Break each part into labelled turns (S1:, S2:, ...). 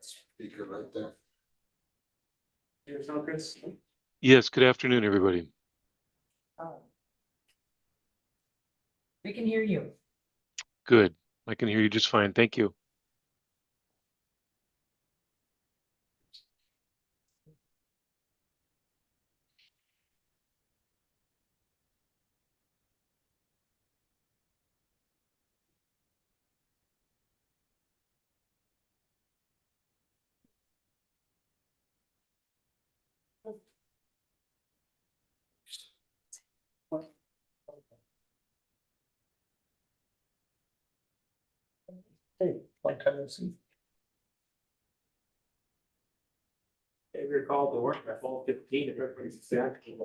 S1: Speaker right there.
S2: Here's no Chris.
S3: Yes, good afternoon, everybody.
S4: We can hear you.
S3: Good. I can hear you just fine. Thank you.
S2: Hey, long time no see. If you're called to work by 12:15, if everybody's exactly.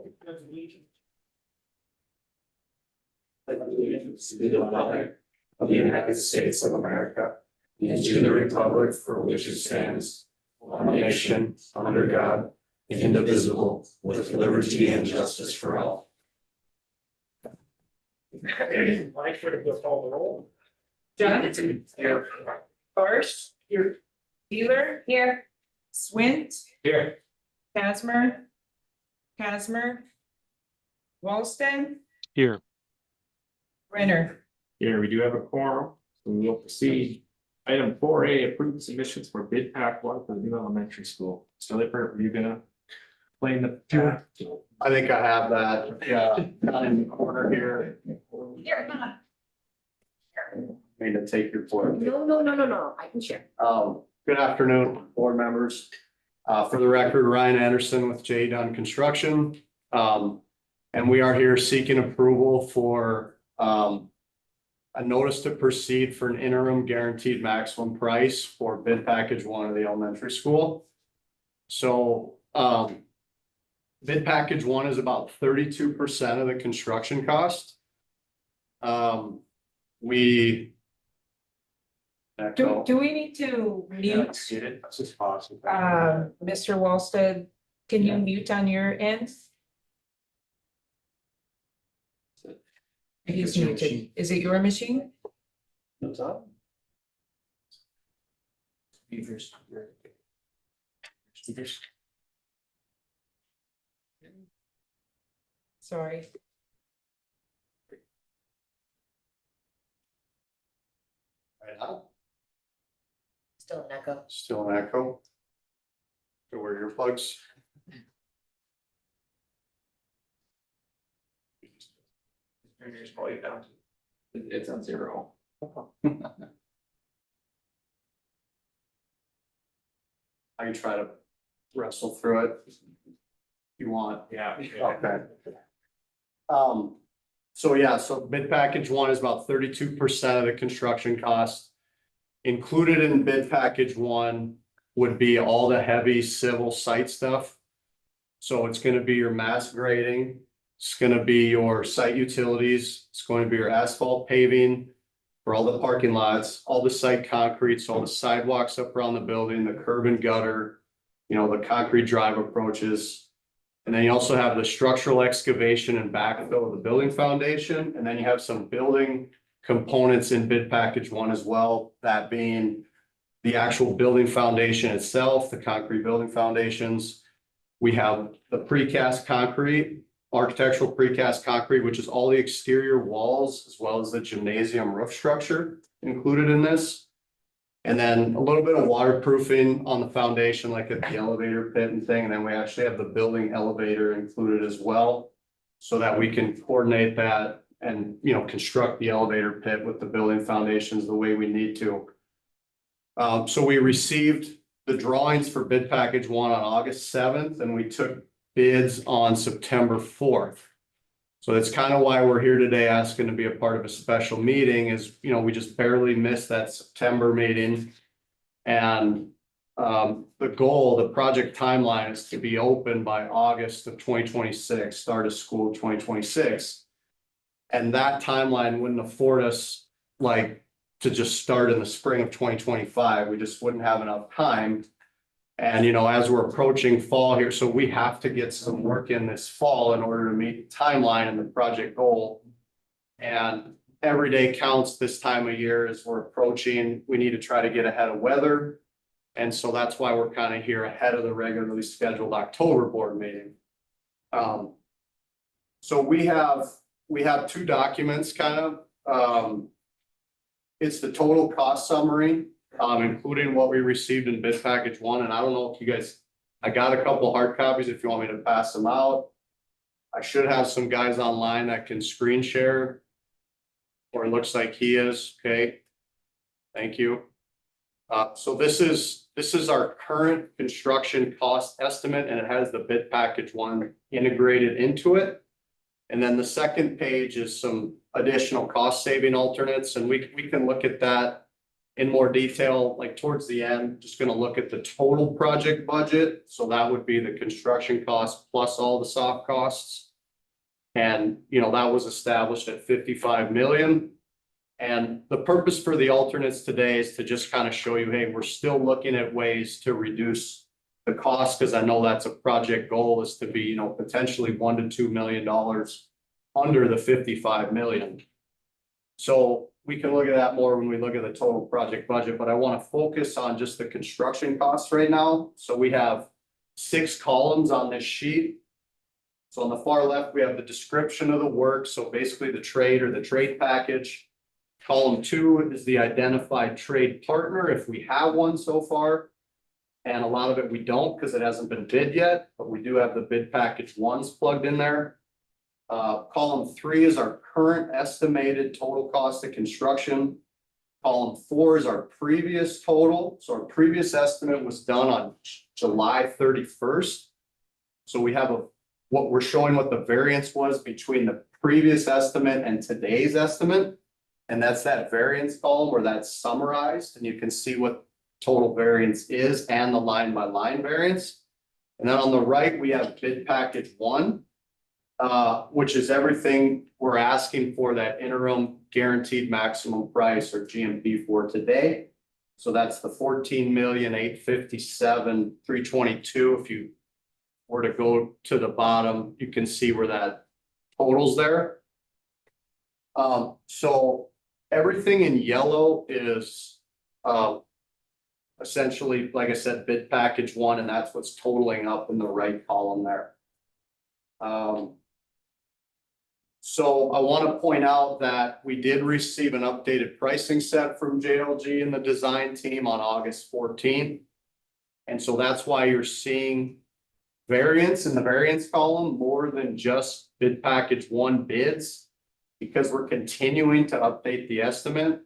S2: Allegiance to the flag of the United States of America and to the republic for which it stands, one nation, under God, indivisible, with liberty and justice for all. Mike, for the call the roll.
S4: Jonathan.
S2: Here.
S4: Barsh.
S2: Here.
S4: Wheeler. Here. Swint.
S2: Here.
S4: Casmer. Williston.
S3: Here.
S4: Renner.
S2: Here, we do have a quorum, so we will proceed. Item 4A, approve submissions for bid pack 1 for the new elementary school. So Lippert, are you gonna explain the?
S1: I think I have that, yeah, down in the corner here.
S4: You're not.
S1: Need to take your floor.
S4: No, I can share.
S1: Good afternoon, board members. For the record, Ryan Anderson with J Dunn Construction. And we are here seeking approval for a notice to proceed for an interim guaranteed maximum price for bid package 1 of the elementary school. So, bid package 1 is about 32% of the construction cost. We.
S4: Do we need to mute,
S2: That's just possible.
S4: Mr. Wallstead? Can you mute on your end? He's muted. Is it your machine?
S2: What's up? Speakers. Speakers.
S4: Sorry.
S1: Right now,
S4: Still an echo.
S1: still an echo. So where your plugs?
S2: Turn yours volume down. It's on 0.
S1: I can try to wrestle through it. If you want.
S2: Yeah.
S1: Okay. So bid package 1 is about 32% of the construction cost. Included in bid package 1 would be all the heavy civil site stuff. So it's gonna be your mass grading, it's gonna be your site utilities, it's going to be your asphalt paving for all the parking lots, all the site concrete, so all the sidewalks up around the building, the curb and gutter, you know, the concrete drive approaches. And then you also have the structural excavation and backfill of the building foundation, and then you have some building components in bid package 1 as well, that being the actual building foundation itself, the concrete building foundations. We have the precast concrete, architectural precast concrete, which is all the exterior walls as well as the gymnasium roof structure included in this. And then a little bit of waterproofing on the foundation, like at the elevator pit and thing. And then we actually have the building elevator included as well, so that we can coordinate that and, you know, construct the elevator pit with the building foundations the way we need to. So we received the drawings for bid package 1 on August 7th, and we took bids on September 4th. So that's kind of why we're here today asking to be a part of a special meeting is, you know, we just barely missed that September meeting. And the goal, the project timeline is to be open by August of 2026, start of school of 2026. And that timeline wouldn't afford us like to just start in the spring of 2025. We just wouldn't have enough time. And, you know, as we're approaching fall here, so we have to get some work in this fall in order to meet the timeline and the project goal. And every day counts this time of year as we're approaching. We need to try to get ahead of weather. And so that's why we're kind of here ahead of the regularly scheduled October board meeting. So we have two documents kind of, it's the total cost summary, including what we received in bid package one, and I don't know if you guys, I got a couple hard copies if you want me to pass them out. I should have some guys online that can screen share. Or it looks like he is, okay. Thank you. So this is our current construction cost estimate, and it has the bid package one integrated into it. And then the second page is some additional cost saving alternates, and we can look at that in more detail, like towards the end. Just gonna look at the total project budget. So that would be the construction cost plus all the soft costs. And, you know, that was established at 55 million. And the purpose for the alternates today is to just kind of show you, hey, we're still looking at ways to reduce the cost, because I know that's a project goal, is to be, you know, potentially $1 to $2 million under the 55 million. So we can look at that more when we look at the total project budget, but I want to focus on just the construction costs right now. So we have 6 columns on this sheet. So on the far left, we have the description of the work. So basically the trade or the trade package. Column 2 is the identified trade partner, if we have one so far. And a lot of it we don't, because it hasn't been bid yet, but we do have the bid package ones plugged in there. Column 3 is our current estimated total cost of construction. Column 4 is our previous total. So our previous estimate was done on July 31st. So we have what we're showing what the variance was between the previous estimate and today's estimate. And that's that variance column where that's summarized, and you can see what total variance is and the line by line variance. And then on the right, we have bid package 1, which is everything we're asking for that interim guaranteed maximum price, or GMP, for today. So that's the 14,857,322. If you were to go to the bottom, you can see where that totals there. So everything in yellow is essentially, like I said, bid package 1, and that's what's totaling up in the right column there. So I want to point out that we did receive an updated pricing set from JLG and the design team on August 14th. And so that's why you're seeing variance in the variance column more than just bid package 1 bids, because we're continuing to update the estimate.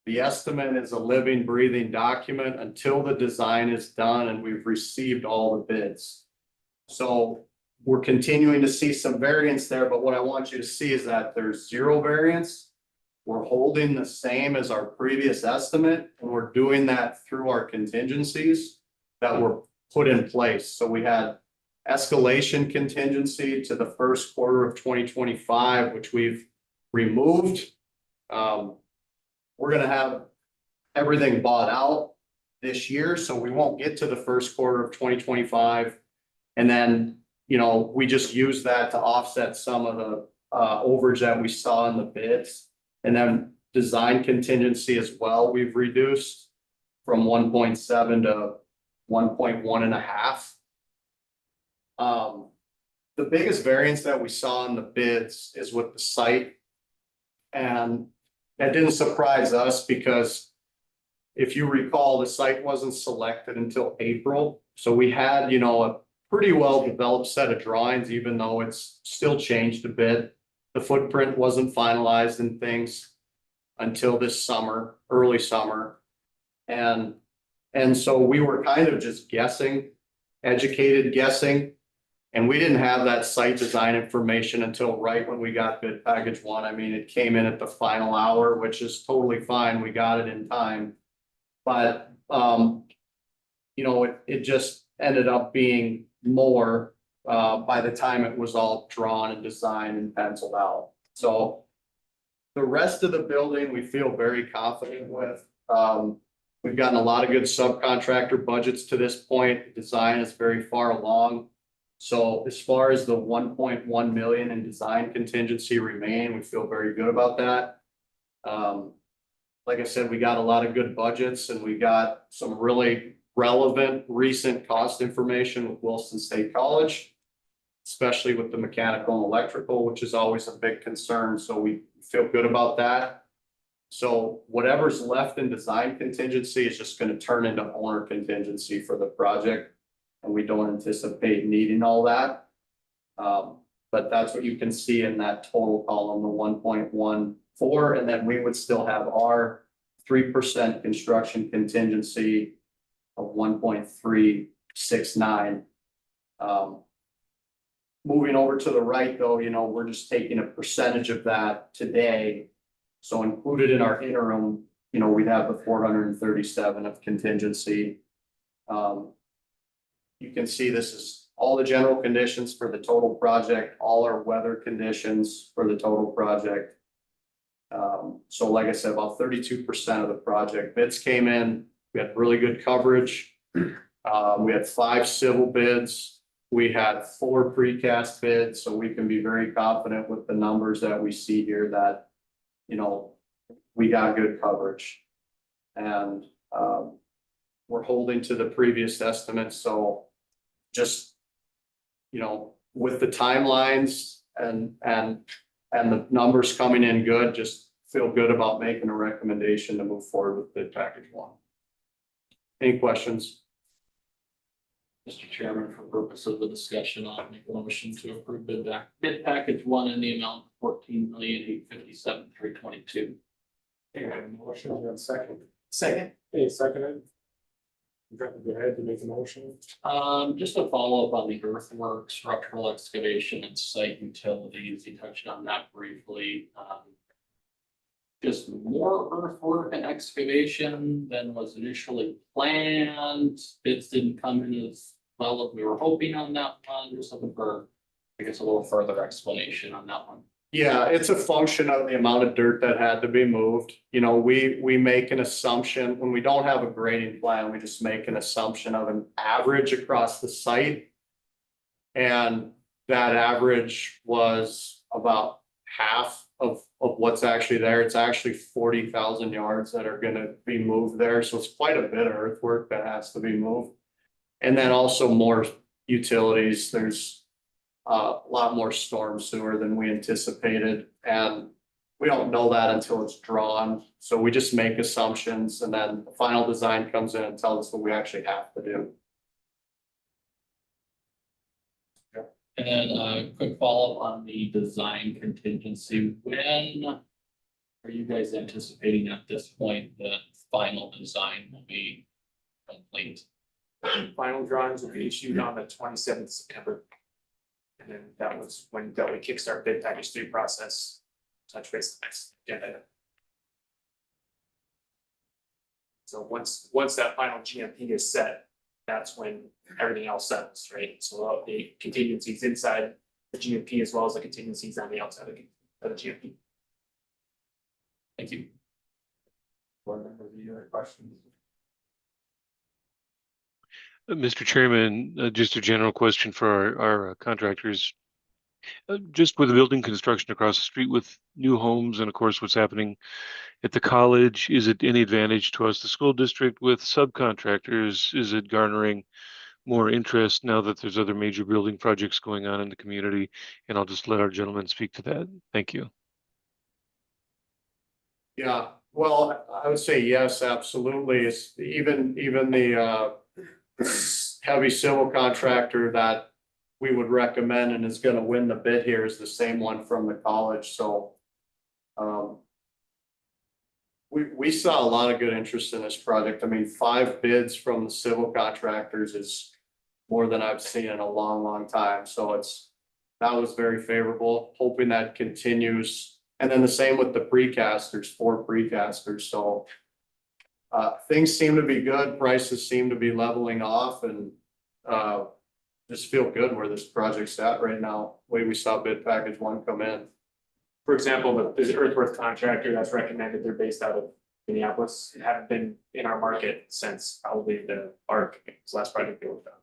S1: The estimate is a living, breathing document until the design is done and we've received all the bids. So we're continuing to see some variance there, but what I want you to see is that there's 0 variance. We're holding the same as our previous estimate, and we're doing that through our contingencies that were put in place. So we had escalation contingency to the first quarter of 2025, which we've removed. We're gonna have everything bought out this year, so we won't get to the first quarter of 2025. And then, you know, we just use that to offset some of the overage that we saw in the bids. And then design contingency as well, we've reduced from 1.7 to 1.1.5. The biggest variance that we saw in the bids is with the site. And that didn't surprise us, because if you recall, the site wasn't selected until April. So we had, you know, a pretty well developed set of drawings, even though it's still changed a bit. The footprint wasn't finalized and things until this summer, early summer. And so we were kind of just guessing, educated guessing. And we didn't have that site design information until right when we got bid package 1. I mean, it came in at the final hour, which is totally fine. We got it in time. But, you know, it just ended up being more by the time it was all drawn and designed and penciled out. So the rest of the building, we feel very confident with. We've gotten a lot of good subcontractor budgets to this point. The design is very far along. So as far as the 1.1 million in design contingency remaining, we feel very good about that. Like I said, we got a lot of good budgets, and we got some really relevant recent cost information with Williston State College, especially with the mechanical and electrical, which is always a big concern. So we feel good about that. So whatever's left in design contingency is just going to turn into owner contingency for the project. And we don't anticipate needing all that. But that's what you can see in that total column, the 1.14, and then we would still have our 3% construction contingency of 1.369. Moving over to the right though, we're just taking a percentage of that today. So included in our interim, we'd have the 437 of contingency. You can see this is all the general conditions for the total project, all our weather conditions for the total project. So like I said, about 32% of the project bids came in. We had really good coverage. We had 5 civil bids. We had 4 precast bids, so we can be very confident with the numbers that we see here that, we got good coverage. And we're holding to the previous estimates, so just, with the timelines and the numbers coming in good, just feel good about making a recommendation to move forward with bid package 1. Any questions?
S5: Mr. Chairman, for purpose of the discussion, I'll make a motion to approve bid package 1 in the amount of $14,857,322.
S2: Motion, you have a second?
S6: Second.
S2: Okay, seconded. You got to go ahead to make the motion.
S5: Just to follow up on the earthwork, structural excavation and site utilities, you touched on that briefly. Just more earthwork and excavation than was initially planned. Bids didn't come in as well as we were hoping on that one. Just looking for, I guess, a little further explanation on that one.
S1: Yeah, it's a function of the amount of dirt that had to be moved. We make an assumption when we don't have a grading plan, we just make an assumption of an average across the site. And that average was about half of what's actually there. It's actually 40,000 yards that are going to be moved there. So it's quite a bit of earthwork that has to be moved. And then also more utilities. There's a lot more storm sewer than we anticipated. And we don't know that until it's drawn. So we just make assumptions and then the final design comes in and tells us what we actually have to do.
S5: And then a quick follow-up on the design contingency. When are you guys anticipating at this point the final design will be complete?
S6: Final drawings will be issued on the 27th of September. And then that was when we kickstart bid package 3 process. Touch base the next agenda. So once that final GMP is set, that's when everything else settles, right? So the contingencies inside the GMP as well as the contingencies on the outside of the GMP.
S5: Thank you.
S2: Board member, any other questions?
S3: Mr. Chairman, just a general question for our contractors. Just with the building construction across the street with new homes and of course what's happening at the college, is it any advantage to us, the school district, with subcontractors? Is it garnering more interest now that there's other major building projects going on in the community? And I'll just let our gentleman speak to that. Thank you.
S1: Yeah, well, I would say yes, absolutely. It's even the heavy civil contractor that we would recommend and is going to win the bid here is the same one from the college. So we saw a lot of good interest in this project. I mean, 5 bids from the civil contractors is more than I've seen in a long time. So that was very favorable, hoping that continues. And then the same with the precasters, 4 precasters. So things seem to be good. Prices seem to be leveling off and just feel good where this project's at right now. The way we saw bid package 1 come in.
S6: For example, the earthwork contractor that's recommended, they're based out of Minneapolis and haven't been in our market since probably the ARC, last project they worked on.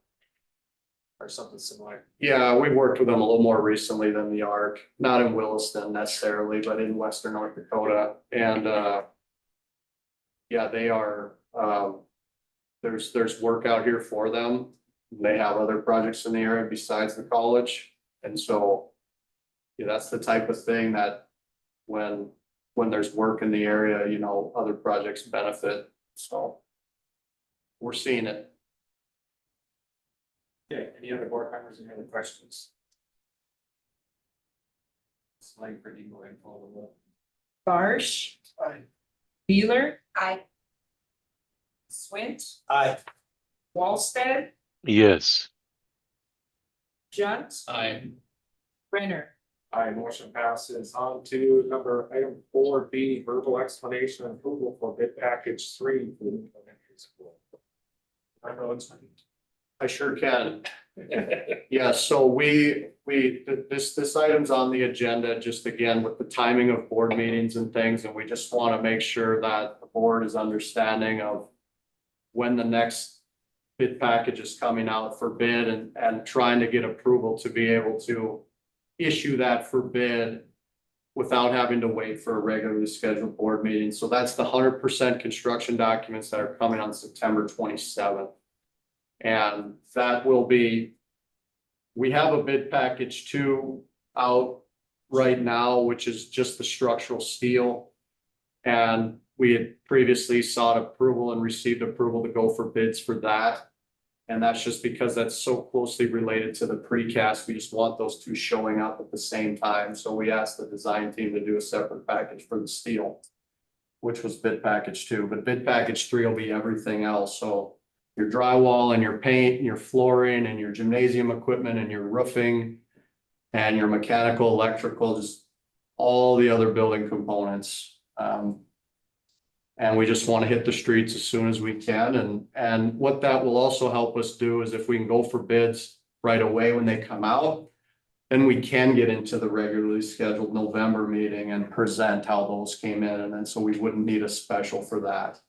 S6: Or something similar.
S1: Yeah, we worked with them a little more recently than the ARC, not in Williston necessarily, but in Western North Dakota. And yeah, they are there's work out here for them. They have other projects in the area besides the college. And so, yeah, that's the type of thing that when there's work in the area, you know, other projects benefit. So we're seeing it.
S6: Okay, any other board members, any other questions?
S5: Like pretty going forward.
S4: Barsh.
S6: Aye.
S4: Wheeler. Aye. Swint.
S2: Aye.
S4: Wallstead.
S3: Yes.
S4: Junt.
S5: Aye.
S4: Renner.
S6: Aye, motion passes. On to item 4B, verbal explanation and approval for bid package 3 for the new elementary school. I know it's.
S1: I sure can. Yeah, so this item's on the agenda, just again with the timing of board meetings and things, and we just want to make sure that the board is understanding of when the next bid package is coming out for bid and trying to get approval to be able to issue that for bid without having to wait for a regularly scheduled board meeting. So that's the 100% construction documents that are coming on September 27th. And that will be, we have a bid package 2 out right now, which is just the structural steel. And we had previously sought approval and received approval to go for bids for that. And that's just because that's so closely related to the precast. We just want those 2 showing up at the same time. So we asked the design team to do a separate package for the steel, which was bid package 2, but bid package 3 will be everything else. So your drywall and your paint and your flooring and your gymnasium equipment and your roofing and your mechanical, electrical, just all the other building components. And we just want to hit the streets as soon as we can. And what that will also help us do is if we can go for bids right away when they come out, then we can get into the regularly scheduled November meeting and present how those came in. And then so we wouldn't need a special for that.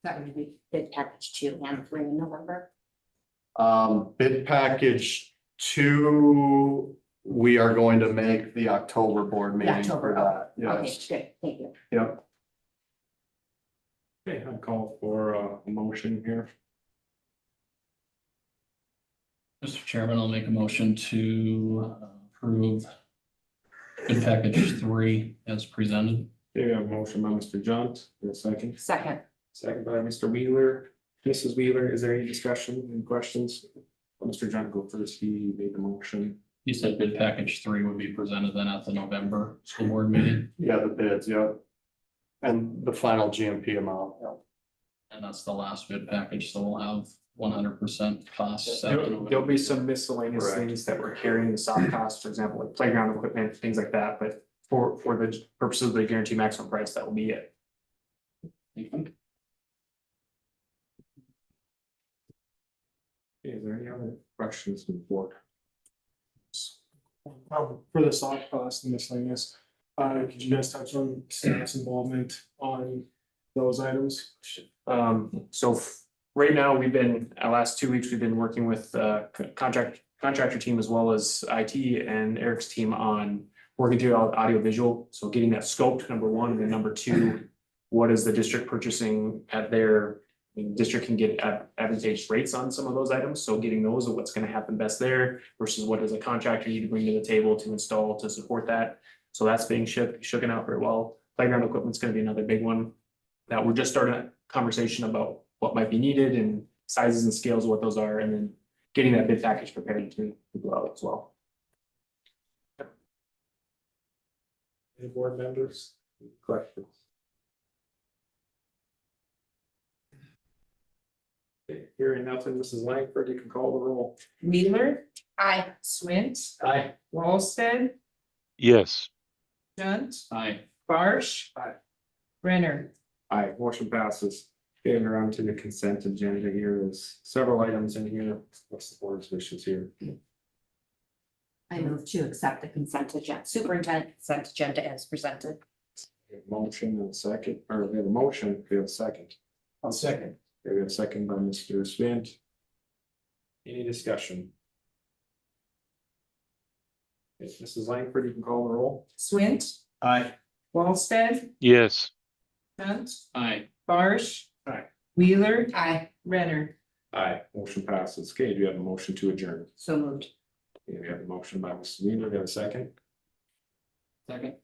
S7: That would be bid package 2 and 3 in November.
S1: Bid package 2, we are going to make the October board meeting for that.
S7: Okay,
S1: Yes,
S7: good, thank you.
S1: yep.
S6: Okay, I'd call for a motion here.
S5: Mr. Chairman, I'll make a motion to approve bid package 3 as presented.
S6: Okay, we have a motion by Mr. Junt, a second.
S7: Second,
S6: Second by Mr. Wheeler. Mrs. Wheeler, is there any discussion, any questions? Mr. Junt go first, he made the motion.
S5: You said bid package 3 would be presented then at the November school board meeting,
S1: Yeah, the bids, yep. And the final GMP amount, yep.
S5: and that's the last bid package, so we'll have 100% costs. at the
S6: There'll be some miscellaneous
S1: Correct.
S6: things that we're carrying the soft costs, for example, like playground equipment, things like that, but for the purposes of the guarantee maximum price, that will be it.
S5: November.
S6: Is there any other questions from the board?
S8: For the soft cost and miscellaneous, could you guys touch on staff's involvement on those items?
S6: So right now, last 2 weeks, we've been working with contractor team as well as IT and Eric's team on working through audio visual. So getting that scoped, number 1, and then number 2, what is the district purchasing at their, district can get advantageous rates on some of those items. So getting those of what's going to happen best there versus what does a contractor need to bring to the table to install to support that. So that's being shooken out very well. Playground equipment's going to be another big one that we're just starting a conversation about what might be needed and sizes and scales of what those are, and then getting that bid package prepared to go out as well. Any board members, questions? Okay, hearing nothing, Mrs. Langford, you can call the roll.
S4: Wheeler.
S7: aye.
S4: Swint.
S6: Aye.
S4: Wallstead.
S3: Yes.
S4: Junt.
S5: Aye.
S4: Barsh.
S6: Aye.
S4: Renner.
S6: Aye, motion passes. Getting around to the consent agenda here, there's several items in here. What's the board's wishes here?
S7: I move to accept the consent agenda, superintendent consent agenda as presented.
S6: We have a motion and a second, or we have a motion, we have a second.
S2: I'll second.
S6: We have a second by Mr. Swint. Any discussion? If Mrs. Langford, you can call the roll.
S4: Swint.
S2: Aye.
S4: Wallstead.
S3: Yes.
S4: Junt.
S5: Aye.
S4: Barsh. Wheeler.
S7: Aye.
S4: Renner.
S2: Aye, motion passes. Okay, do you have a motion to adjourn?
S7: So moved.
S2: Okay, we have a motion by Mr. Wheeler, we have a second.
S5: Second.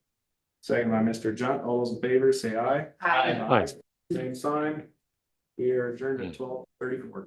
S2: Second by Mr. Junt, all those in favor, say aye.
S7: Aye.
S3: Aye.
S2: Same sign. We are adjourned at 12:34.